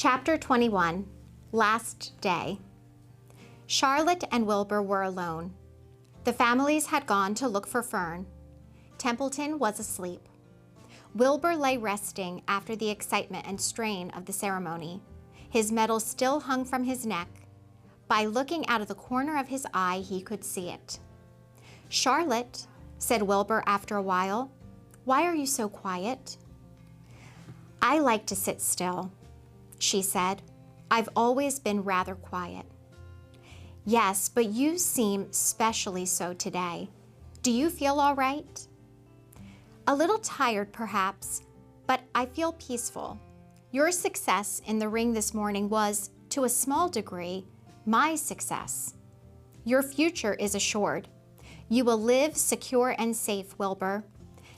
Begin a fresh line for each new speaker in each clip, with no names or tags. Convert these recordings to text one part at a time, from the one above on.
Chapter 21, Last Day. Charlotte and Wilbur were alone. The families had gone to look for Fern. Templeton was asleep. Wilbur lay resting after the excitement and strain of the ceremony. His medal still hung from his neck. By looking out of the corner of his eye, he could see it. "Charlotte," said Wilbur after a while, "why are you so quiet?" "I like to sit still," she said. "I've always been rather quiet." "Yes, but you seem specially so today. Do you feel all right?" "A little tired, perhaps, but I feel peaceful. Your success in the ring this morning was, to a small degree, my success. Your future is assured. You will live secure and safe, Wilbur.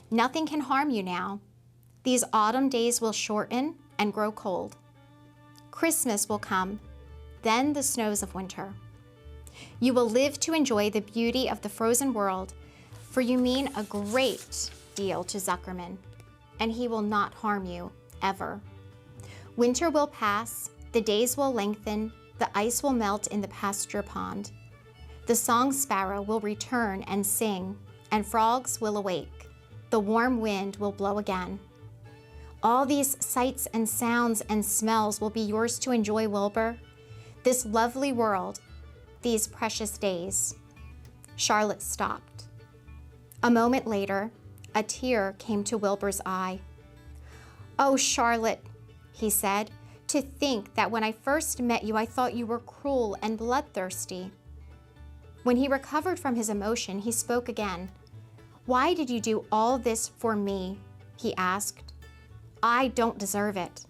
Nothing can harm you now. These autumn days will shorten and grow cold. Christmas will come, then the snows of winter. You will live to enjoy the beauty of the frozen world, for you mean a great deal to Zuckerman, and he will not harm you, ever. Winter will pass, the days will lengthen, the ice will melt in the pasture pond. The song sparrow will return and sing, and frogs will awake. The warm wind will blow again. All these sights and sounds and smells will be yours to enjoy, Wilbur. This lovely world, these precious days." Charlotte stopped. A moment later, a tear came to Wilbur's eye. "Oh, Charlotte," he said, "to think that when I first met you, I thought you were cruel and bloodthirsty." When he recovered from his emotion, he spoke again. "Why did you do all this for me?" he asked. "I don't deserve it.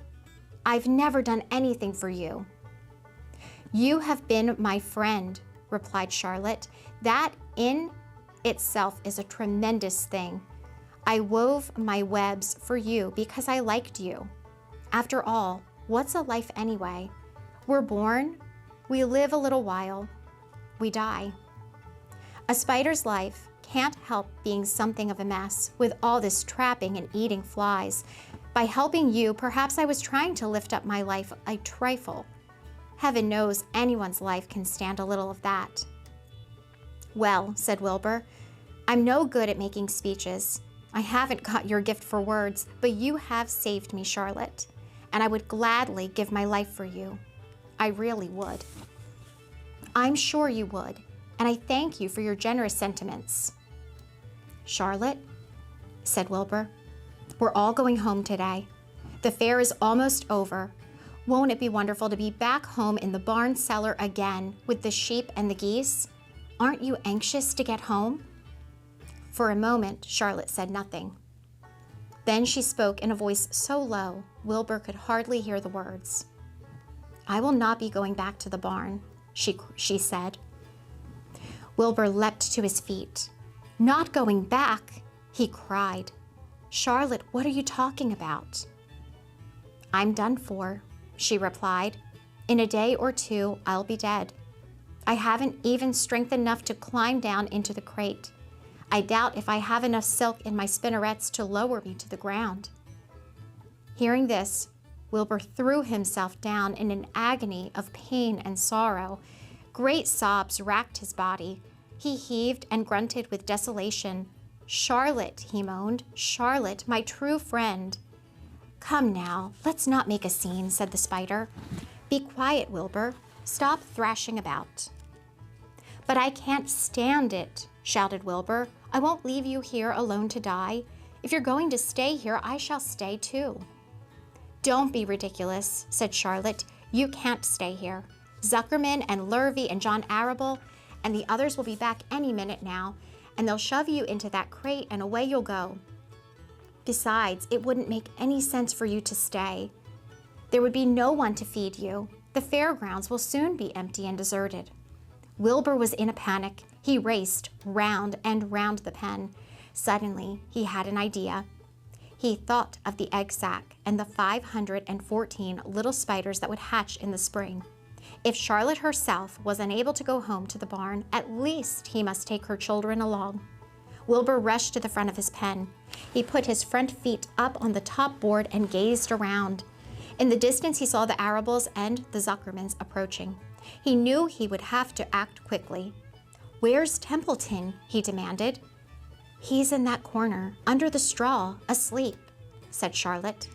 I've never done anything for you." "You have been my friend," replied Charlotte. "That in itself is a tremendous thing. I wove my webs for you because I liked you. After all, what's a life anyway? We're born, we live a little while, we die. A spider's life can't help being something of a mess with all this trapping and eating flies. By helping you, perhaps I was trying to lift up my life a trifle. Heaven knows anyone's life can stand a little of that." "Well," said Wilbur, "I'm no good at making speeches. I haven't got your gift for words, but you have saved me, Charlotte, and I would gladly give my life for you. I really would." "I'm sure you would, and I thank you for your generous sentiments." "Charlotte," said Wilbur, "we're all going home today. The fair is almost over. Won't it be wonderful to be back home in the barn cellar again with the sheep and the geese? Aren't you anxious to get home?" For a moment, Charlotte said nothing. Then she spoke in a voice so low, Wilbur could hardly hear the words. "I will not be going back to the barn," she said. Wilbur leapt to his feet. "Not going back?" he cried. "Charlotte, what are you talking about?" "I'm done for," she replied. "In a day or two, I'll be dead. I haven't even strength enough to climb down into the crate. I doubt if I have enough silk in my spinnerets to lower me to the ground." Hearing this, Wilbur threw himself down in an agony of pain and sorrow. Great sobs racked his body. He heaved and grunted with desolation. "Charlotte," he moaned, "Charlotte, my true friend." "Come now, let's not make a scene," said the spider. "Be quiet, Wilbur. Stop thrashing about." "But I can't stand it," shouted Wilbur. "I won't leave you here alone to die. If you're going to stay here, I shall stay too." "Don't be ridiculous," said Charlotte. "You can't stay here. Zuckerman and Lurvy and John Arable and the others will be back any minute now, and they'll shove you into that crate and away you'll go. Besides, it wouldn't make any sense for you to stay. There would be no one to feed you. The fairgrounds will soon be empty and deserted." Wilbur was in a panic. He raced round and round the pen. Suddenly, he had an idea. He thought of the egg sack and the 514 little spiders that would hatch in the spring. If Charlotte herself was unable to go home to the barn, at least he must take her children along. Wilbur rushed to the front of his pen. He put his front feet up on the top board and gazed around. In the distance, he saw the Arables and the Zuckermans approaching. He knew he would have to act quickly. "Where's Templeton?" he demanded. "He's in that corner, under the straw, asleep," said Charlotte.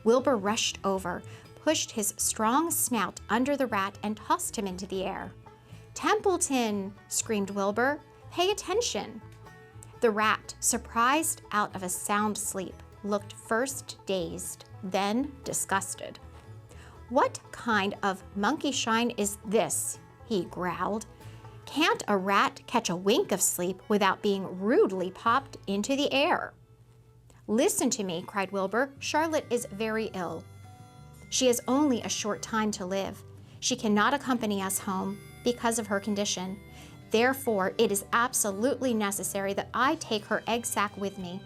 Wilbur rushed over, pushed his strong snout under the rat, and tossed him into the air. "Templeton!" screamed Wilbur. "Pay attention!" The rat, surprised out of a sound sleep, looked first dazed, then disgusted. "What kind of monkey shine is this?" he growled. "Can't a rat catch a wink of sleep without being rudely popped into the air?" "Listen to me," cried Wilbur. "Charlotte is very ill. She has only a short time to live. She cannot accompany us home because of her condition. Therefore, it is absolutely necessary that I take her egg sac with me.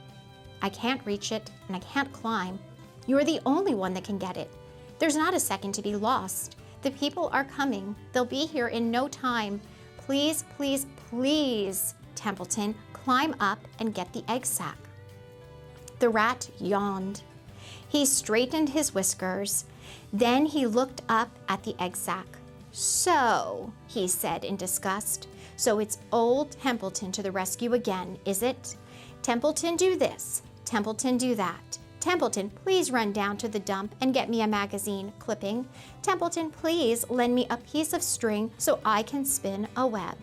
I can't reach it, and I can't climb. You are the only one that can get it. There's not a second to be lost. The people are coming. They'll be here in no time. Please, please, please, Templeton, climb up and get the egg sac." The rat yawned. He straightened his whiskers. Then he looked up at the egg sac. "So," he said in disgust, "so it's old Templeton to the rescue again, is it? Templeton, do this. Templeton, do that. Templeton, please run down to the dump and get me a magazine clipping. Templeton, please lend me a piece of string so I can spin a web."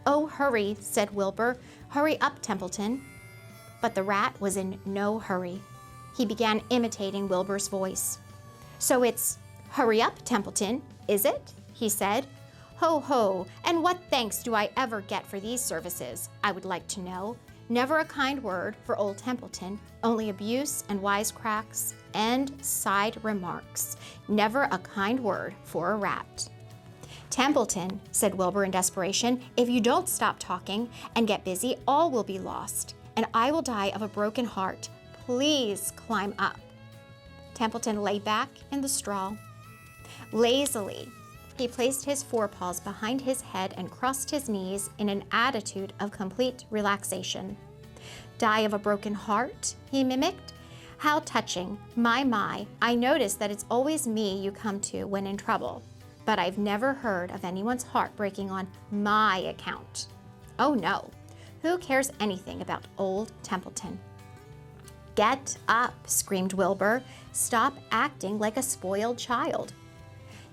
"Oh, hurry," said Wilbur. "Hurry up, Templeton." But the rat was in no hurry. He began imitating Wilbur's voice. "So it's, 'Hurry up, Templeton,' is it?" he said. "Ho, ho, and what thanks do I ever get for these services, I would like to know? Never a kind word for old Templeton, only abuse and wisecracks and side remarks. Never a kind word for a rat." "Templeton," said Wilbur in desperation, "if you don't stop talking and get busy, all will be lost, and I will die of a broken heart. Please climb up." Templeton lay back in the straw. Lazily, he placed his forepaws behind his head and crossed his knees in an attitude of complete relaxation. "Die of a broken heart?" he mimicked. "How touching. My, I notice that it's always me you come to when in trouble. But I've never heard of anyone's heart breaking on my account. Oh no, who cares anything about old Templeton?" "Get up," screamed Wilbur. "Stop acting like a spoiled child."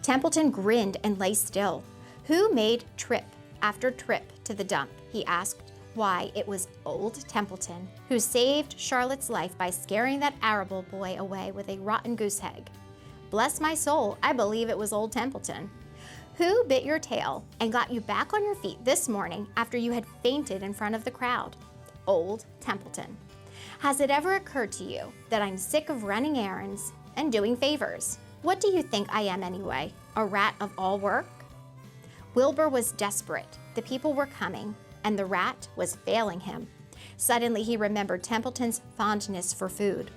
Templeton grinned and lay still. "Who made trip after trip to the dump?" he asked. "Why, it was old Templeton, who saved Charlotte's life by scaring that Arable boy away with a rotten goose egg. Bless my soul, I believe it was old Templeton. Who bit your tail and got you back on your feet this morning after you had fainted in front of the crowd? Old Templeton. Has it ever occurred to you that I'm sick of running errands and doing favors? What do you think I am anyway, a rat of all work?" Wilbur was desperate. The people were coming, and the rat was failing him. Suddenly he remembered Templeton's fondness for food.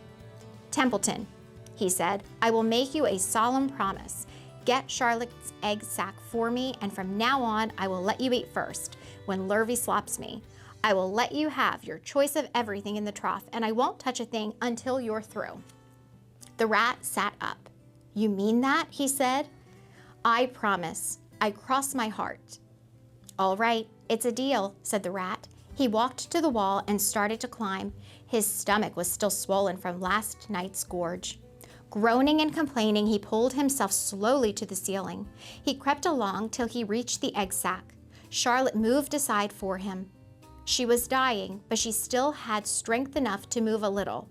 "Templeton," he said, "I will make you a solemn promise. Get Charlotte's egg sac for me, and from now on I will let you eat first, when Lurvy slops me. I will let you have your choice of everything in the trough, and I won't touch a thing until you're through." The rat sat up. "You mean that?" he said. "I promise. I cross my heart." "All right, it's a deal," said the rat. He walked to the wall and started to climb. His stomach was still swollen from last night's gorge. Groaning and complaining, he pulled himself slowly to the ceiling. He crept along till he reached the egg sac. Charlotte moved aside for him. She was dying, but she still had strength enough to move a little.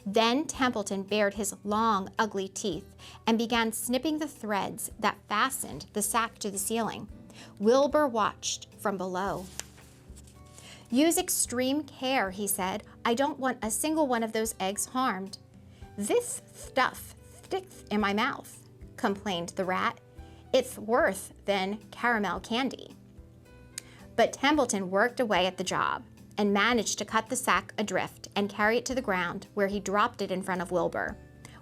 Then Templeton bared his long, ugly teeth and began snipping the threads that fastened the sack to the ceiling. Wilbur watched from below. "Use extreme care," he said. "I don't want a single one of those eggs harmed." "This stuff sticks in my mouth," complained the rat. "It's worse than caramel candy." But Templeton worked away at the job and managed to cut the sack adrift and carry it to the ground, where he dropped it in front of Wilbur.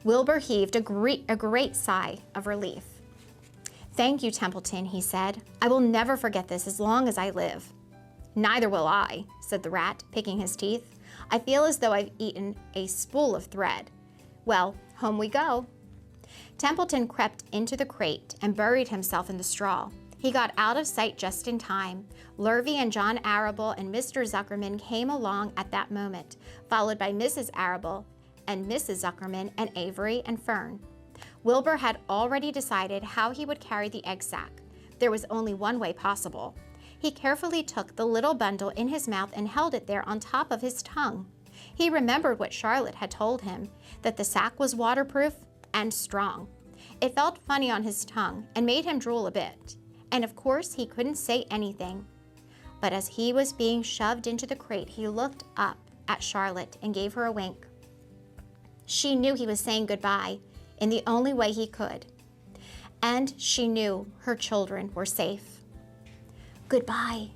Wilbur heaved a great sigh of relief. "Thank you, Templeton," he said. "I will never forget this as long as I live." "Neither will I," said the rat, picking his teeth. "I feel as though I've eaten a spool of thread. Well, home we go." Templeton crept into the crate and buried himself in the straw. He got out of sight just in time. Lurvy and John Arable and Mr. Zuckerman came along at that moment, followed by Mrs. Arable and Mrs. Zuckerman and Avery and Fern. Wilbur had already decided how he would carry the egg sack. There was only one way possible. He carefully took the little bundle in his mouth and held it there on top of his tongue. He remembered what Charlotte had told him, that the sack was waterproof and strong. It felt funny on his tongue and made him drool a bit. And of course, he couldn't say anything. But as he was being shoved into the crate, he looked up at Charlotte and gave her a wink. She knew he was saying goodbye in the only way he could. And she knew her children were safe. "Goodbye,"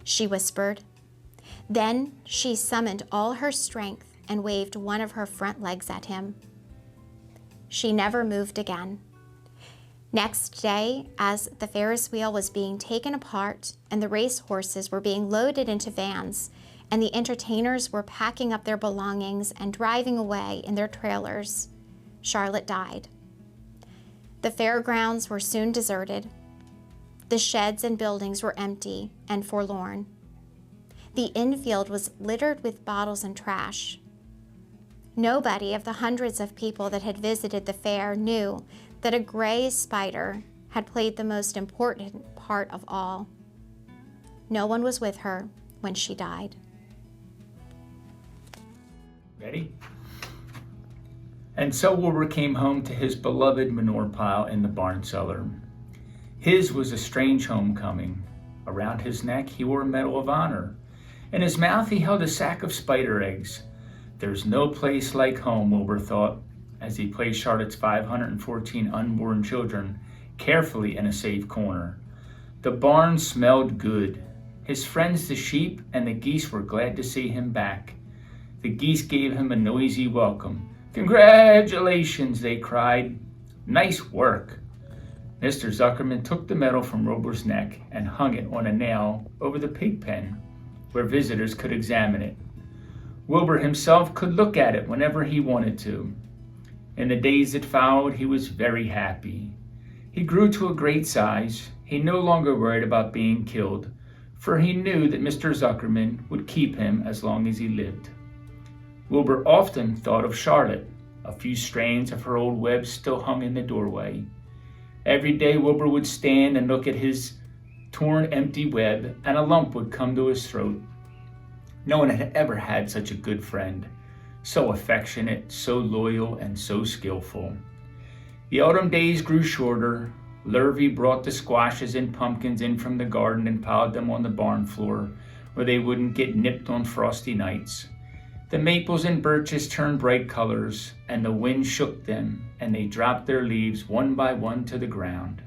she whispered. Then she summoned all her strength and waved one of her front legs at him. She never moved again. Next day, as the Ferris wheel was being taken apart and the race horses were being loaded into vans and the entertainers were packing up their belongings and driving away in their trailers, Charlotte died. The fairgrounds were soon deserted. The sheds and buildings were empty and forlorn. The infield was littered with bottles and trash. Nobody of the hundreds of people that had visited the fair knew that a gray spider had played the most important part of all. No one was with her when she died.
Ready? And so Wilbur came home to his beloved manure pile in the barn cellar. His was a strange homecoming. Around his neck he wore a Medal of Honor. In his mouth he held a sack of spider eggs. There's no place like home, Wilbur thought, as he placed Charlotte's 514 unborn children carefully in a safe corner. The barn smelled good. His friends, the sheep and the geese, were glad to see him back. The geese gave him a noisy welcome. "Congratulations," they cried. "Nice work." Mr. Zuckerman took the medal from Wilbur's neck and hung it on a nail over the pig pen, where visitors could examine it. Wilbur himself could look at it whenever he wanted to. In the days that followed, he was very happy. He grew to a great size. He no longer worried about being killed, for he knew that Mr. Zuckerman would keep him as long as he lived. Wilbur often thought of Charlotte. A few strands of her old web still hung in the doorway. Every day Wilbur would stand and look at his torn, empty web, and a lump would come to his throat. No one had ever had such a good friend, so affectionate, so loyal, and so skillful. The autumn days grew shorter. Lurvy brought the squashes and pumpkins in from the garden and piled them on the barn floor, where they wouldn't get nipped on frosty nights. The maples and birches turned bright colors, and the wind shook them, and they dropped their leaves one by one to the ground.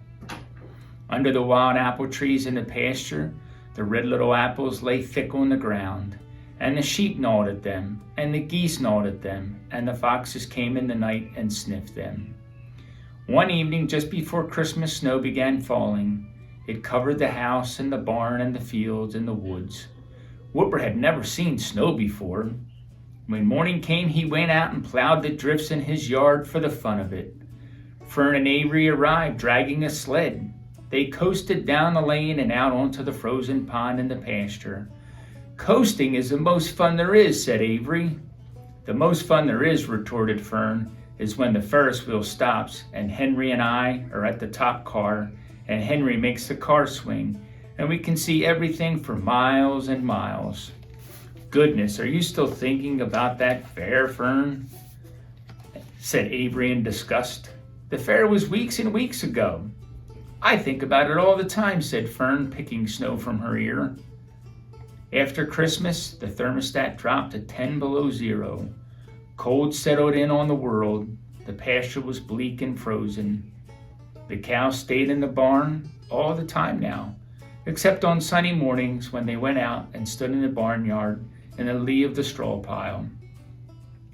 Under the wild apple trees in the pasture, the red little apples lay thick on the ground, and the sheep gnawed at them, and the geese gnawed at them, and the foxes came in the night and sniffed them. One evening, just before Christmas, snow began falling. It covered the house and the barn and the fields and the woods. Wilbur had never seen snow before. When morning came, he went out and plowed the drifts in his yard for the fun of it. Fern and Avery arrived, dragging a sled. They coasted down the lane and out onto the frozen pond in the pasture. "Coasting is the most fun there is," said Avery. "The most fun there is," retorted Fern, "is when the Ferris wheel stops and Henry and I are at the top car and Henry makes the car swing and we can see everything for miles and miles." "Goodness, are you still thinking about that fair, Fern?" said Avery in disgust. "The fair was weeks and weeks ago." "I think about it all the time," said Fern, picking snow from her ear. After Christmas, the thermostat dropped to 10 below zero. Cold settled in on the world. The pasture was bleak and frozen. The cows stayed in the barn all the time now, except on sunny mornings when they went out and stood in the barnyard in the lee of the straw pile.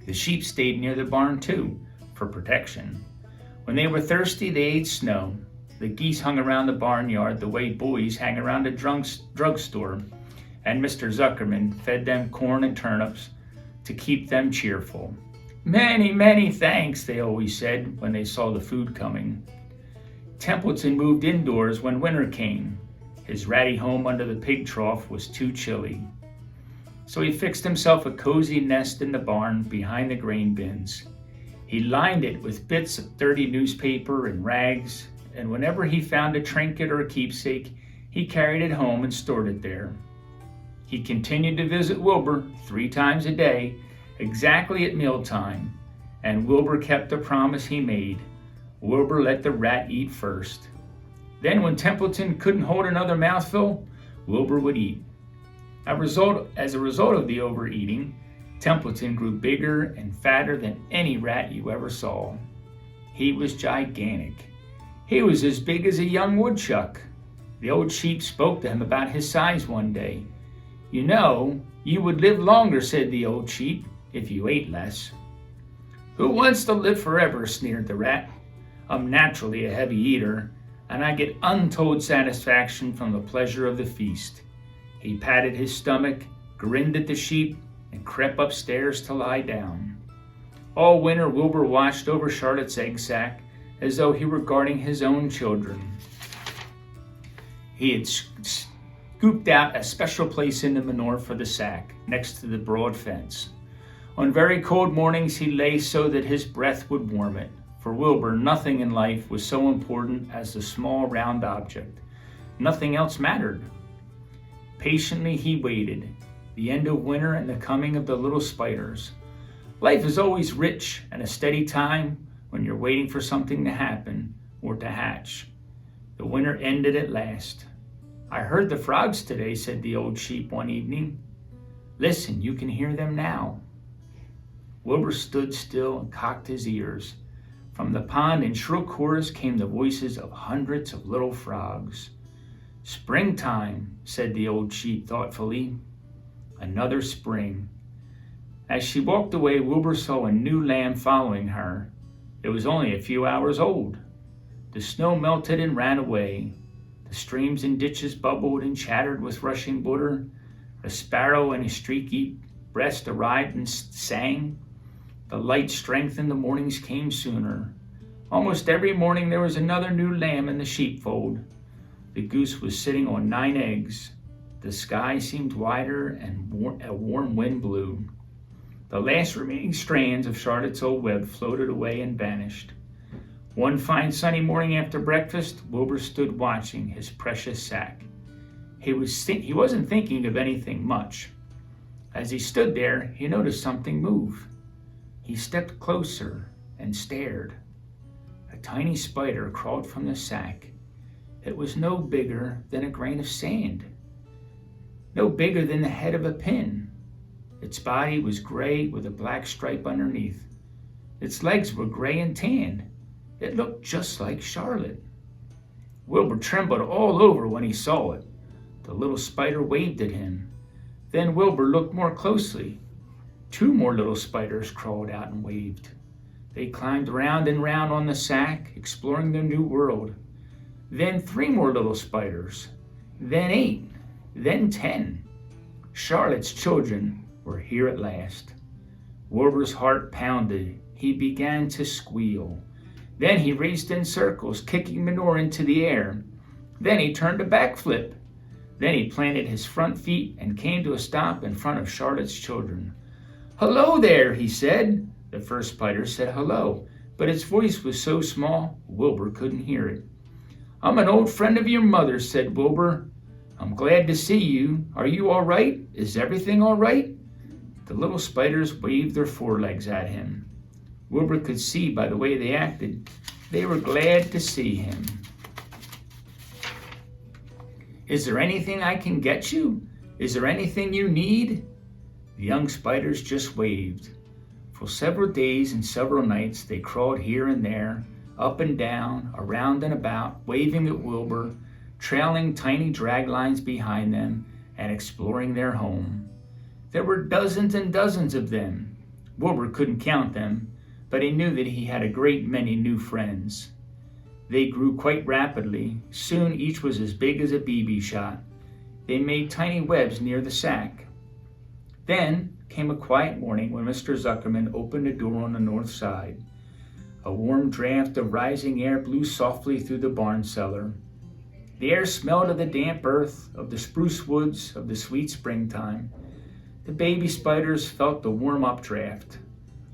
The sheep stayed near the barn too, for protection. When they were thirsty, they ate snow. The geese hung around the barnyard the way boys hang around a drugstore, and Mr. Zuckerman fed them corn and turnips to keep them cheerful. "Many, many thanks," they always said when they saw the food coming. Templeton moved indoors when winter came. His ratty home under the pig trough was too chilly. So he fixed himself a cozy nest in the barn behind the grain bins. He lined it with bits of dirty newspaper and rags, and whenever he found a trinket or a keepsake, he carried it home and stored it there. He continued to visit Wilbur 3 times a day, exactly at mealtime, and Wilbur kept the promise he made. Wilbur let the rat eat first. Then when Templeton couldn't hold another mouthful, Wilbur would eat. As a result of the overeating, Templeton grew bigger and fatter than any rat you ever saw. He was gigantic. He was as big as a young woodchuck. The old sheep spoke to him about his size one day. "You know, you would live longer," said the old sheep, "if you ate less." "Who wants to live forever?" sneered the rat. "I'm naturally a heavy eater, and I get untold satisfaction from the pleasure of the feast." He patted his stomach, grinned at the sheep, and crept upstairs to lie down. All winter, Wilbur watched over Charlotte's egg sack as though he were guarding his own children. He had scooped out a special place in the manure for the sack, next to the broad fence. On very cold mornings, he lay so that his breath would warm it. For Wilbur, nothing in life was so important as the small round object. Nothing else mattered. Patiently he waited, the end of winter and the coming of the little spiders. Life is always rich and a steady time when you're waiting for something to happen or to hatch. The winter ended at last. "I heard the frogs today," said the old sheep one evening. "Listen, you can hear them now." Wilbur stood still and cocked his ears. From the pond in shrill chorus came the voices of hundreds of little frogs. "Springtime," said the old sheep thoughtfully. Another spring. As she walked away, Wilbur saw a new lamb following her. It was only a few hours old. The snow melted and ran away. The streams and ditches bubbled and chattered with rushing water. A sparrow and a streaky breast arrived and sang. The light strengthened, the mornings came sooner. Almost every morning there was another new lamb in the sheepfold. The goose was sitting on 9 eggs. The sky seemed wider and a warm wind blew. The last remaining strands of Charlotte's old web floated away and vanished. One fine sunny morning after breakfast, Wilbur stood watching his precious sack. He wasn't thinking of anything much. As he stood there, he noticed something move. He stepped closer and stared. A tiny spider crawled from the sack. It was no bigger than a grain of sand, no bigger than the head of a pin. Its body was gray with a black stripe underneath. Its legs were gray and tanned. It looked just like Charlotte. Wilbur trembled all over when he saw it. The little spider waved at him. Then Wilbur looked more closely. 2 more little spiders crawled out and waved. They climbed round and round on the sack, exploring their new world. Then 3 more little spiders. Then 8. Then 10. Charlotte's children were here at last. Wilbur's heart pounded. He began to squeal. Then he raced in circles, kicking manure into the air. Then he turned a backflip. Then he planted his front feet and came to a stop in front of Charlotte's children. "Hello there," he said. The first spider said hello, but its voice was so small, Wilbur couldn't hear it. "I'm an old friend of your mother," said Wilbur. "I'm glad to see you. Are you all right? Is everything all right?" The little spiders waved their forelegs at him. Wilbur could see by the way they acted, they were glad to see him. "Is there anything I can get you? Is there anything you need?" The young spiders just waved. For several days and several nights they crawled here and there, up and down, around and about, waving at Wilbur, trailing tiny drag lines behind them, and exploring their home. There were dozens and dozens of them. Wilbur couldn't count them, but he knew that he had a great many new friends. They grew quite rapidly. Soon each was as big as a BB shot. They made tiny webs near the sack. Then came a quiet morning when Mr. Zuckerman opened the door on the north side. A warm draft of rising air blew softly through the barn cellar. The air smelled of the damp earth, of the spruce woods, of the sweet springtime. The baby spiders felt the warm updraft.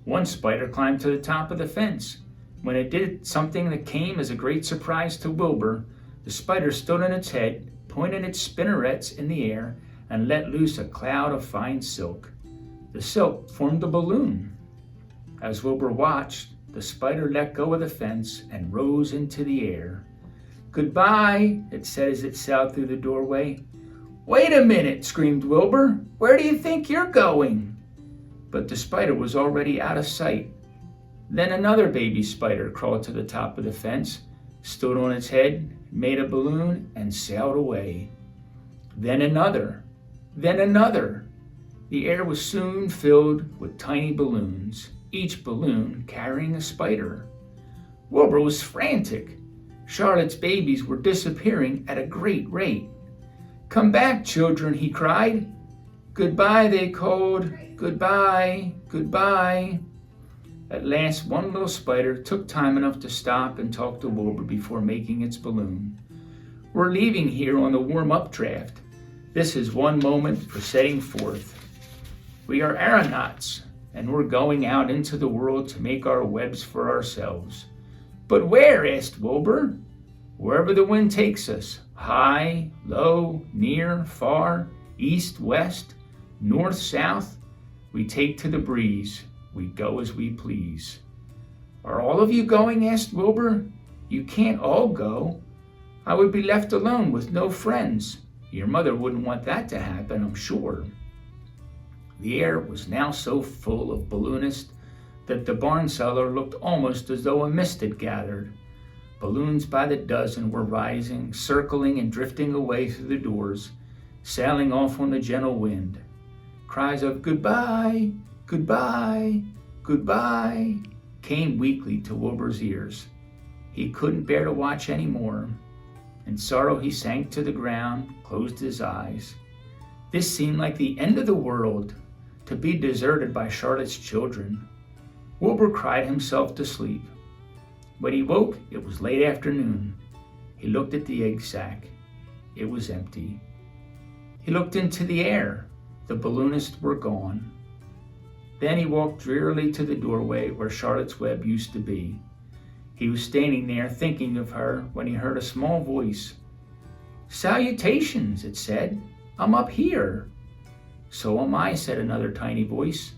One spider climbed to the top of the fence. When it did something that came as a great surprise to Wilbur, the spider stood on its head, pointed its spinnerets in the air, and let loose a cloud of fine silk. The silk formed a balloon. As Wilbur watched, the spider let go of the fence and rose into the air. "Goodbye," it said as it sailed through the doorway. "Wait a minute," screamed Wilbur. "Where do you think you're going?" But the spider was already out of sight. Then another baby spider crawled to the top of the fence, stood on its head, made a balloon, and sailed away. Then another. Then another. The air was soon filled with tiny balloons, each balloon carrying a spider. Wilbur was frantic. Charlotte's babies were disappearing at a great rate. "Come back, children," he cried. "Goodbye," they called. "Goodbye, goodbye." At last, one little spider took time enough to stop and talk to Wilbur before making its balloon. "We're leaving here on the warm updraft. This is one moment for setting forth. We are aeronauts, and we're going out into the world to make our webs for ourselves." "But where?" asked Wilbur. "Wherever the wind takes us, high, low, near, far, east, west, north, south, we take to the breeze. We go as we please." "Are all of you going?" asked Wilbur. "You can't all go. I would be left alone with no friends. Your mother wouldn't want that to happen, I'm sure." The air was now so full of balloonists that the barn cellar looked almost as though a mist had gathered. Balloons by the dozen were rising, circling, and drifting away through the doors, sailing off on the gentle wind. Cries of "Goodbye, goodbye, goodbye" came weakly to Wilbur's ears. He couldn't bear to watch any more. In sorrow he sank to the ground, closed his eyes. This seemed like the end of the world, to be deserted by Charlotte's children. Wilbur cried himself to sleep. When he woke, it was late afternoon. He looked at the egg sack. It was empty. He looked into the air. The balloonists were gone. Then he walked drearily to the doorway where Charlotte's web used to be. He was standing there thinking of her when he heard a small voice. "Salutations," it said. "I'm up here." "So am I," said another tiny voice.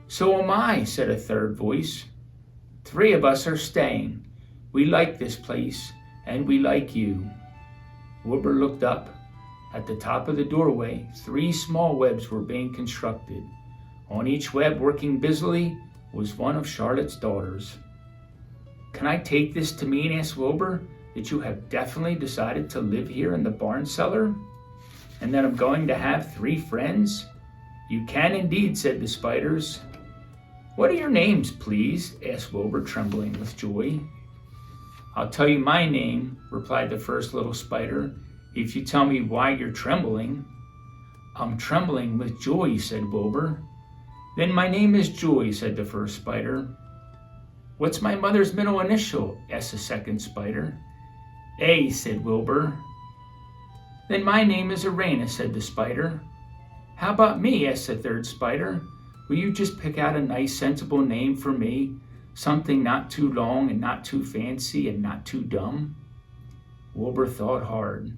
"So am I," said a third voice. "Three of us are staying. We like this place, and we like you." Wilbur looked up. At the top of the doorway, 3 small webs were being constructed. On each web, working busily, was one of Charlotte's daughters. "Can I take this to mean," asked Wilbur, "that you have definitely decided to live here in the barn cellar? And that I'm going to have 3 friends?" "You can indeed," said the spiders. "What are your names, please?" asked Wilbur, trembling with joy. "I'll tell you my name," replied the first little spider, "if you tell me why you're trembling." "I'm trembling with joy," said Wilbur. "Then my name is Joy," said the first spider. "What's my mother's middle initial?" asked the second spider. "A," said Wilbur. "Then my name is Arena," said the spider. "How about me?" asked the third spider. "Will you just pick out a nice, sensible name for me? Something not too long and not too fancy and not too dumb?" Wilbur thought hard.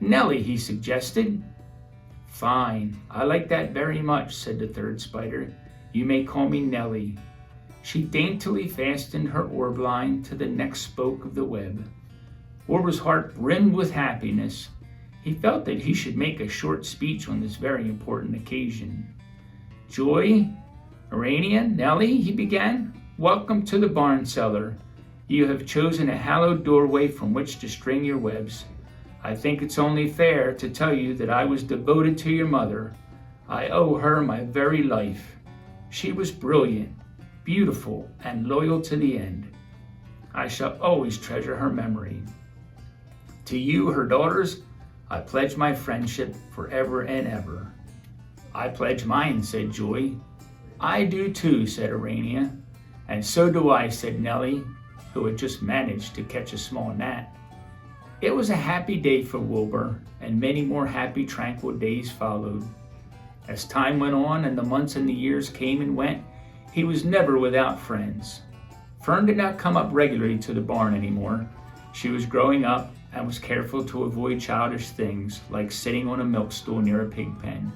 "Nellie," he suggested. "Fine, I like that very much," said the third spider. "You may call me Nellie." She daintily fastened her orb line to the next spoke of the web. Wilbur's heart brimmed with happiness. He felt that he should make a short speech on this very important occasion. "Joy, Urania, Nellie," he began, "welcome to the barn cellar. You have chosen a hallowed doorway from which to string your webs. I think it's only fair to tell you that I was devoted to your mother. I owe her my very life. She was brilliant, beautiful, and loyal to the end. I shall always treasure her memory. To you, her daughters, I pledge my friendship forever and ever." "I pledge mine," said Joy. "I do too," said Urania. "And so do I," said Nellie, who had just managed to catch a small gnat. It was a happy day for Wilbur, and many more happy, tranquil days followed. As time went on and the months and the years came and went, he was never without friends. Fern did not come up regularly to the barn anymore. She was growing up and was careful to avoid childish things like sitting on a milk stool near a pig pen.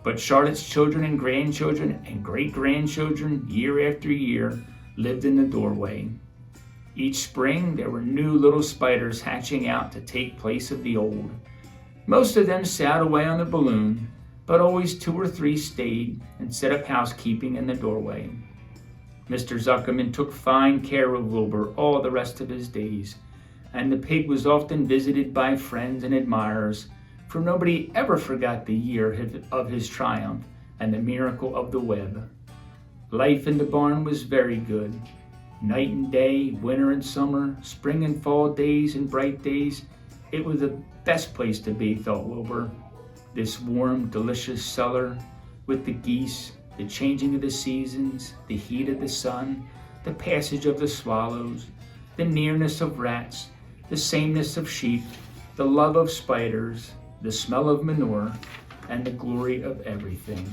But Charlotte's children and grandchildren and great-grandchildren, year after year, lived in the doorway. Each spring, there were new little spiders hatching out to take place of the old. Most of them sailed away on the balloon, but always 2 or 3 stayed and set up housekeeping in the doorway. Mr. Zuckerman took fine care of Wilbur all the rest of his days, and the pig was often visited by friends and admirers, for nobody ever forgot the year of his triumph and the miracle of the web. Life in the barn was very good. Night and day, winter and summer, spring and fall days and bright days, it was the best place to be, thought Wilbur. This warm, delicious cellar with the geese, the changing of the seasons, the heat of the sun, the passage of the swallows, the nearness of rats, the sameness of sheep, the love of spiders, the smell of manure, and the glory of everything.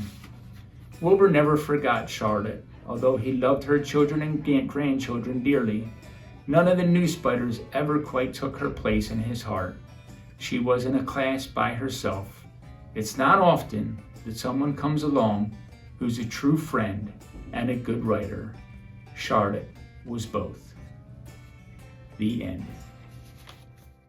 Wilbur never forgot Charlotte, although he loved her children and grandchildren dearly. None of the new spiders ever quite took her place in his heart. She was in a class by herself. It's not often that someone comes along who's a true friend and a good writer. Charlotte was both. The end.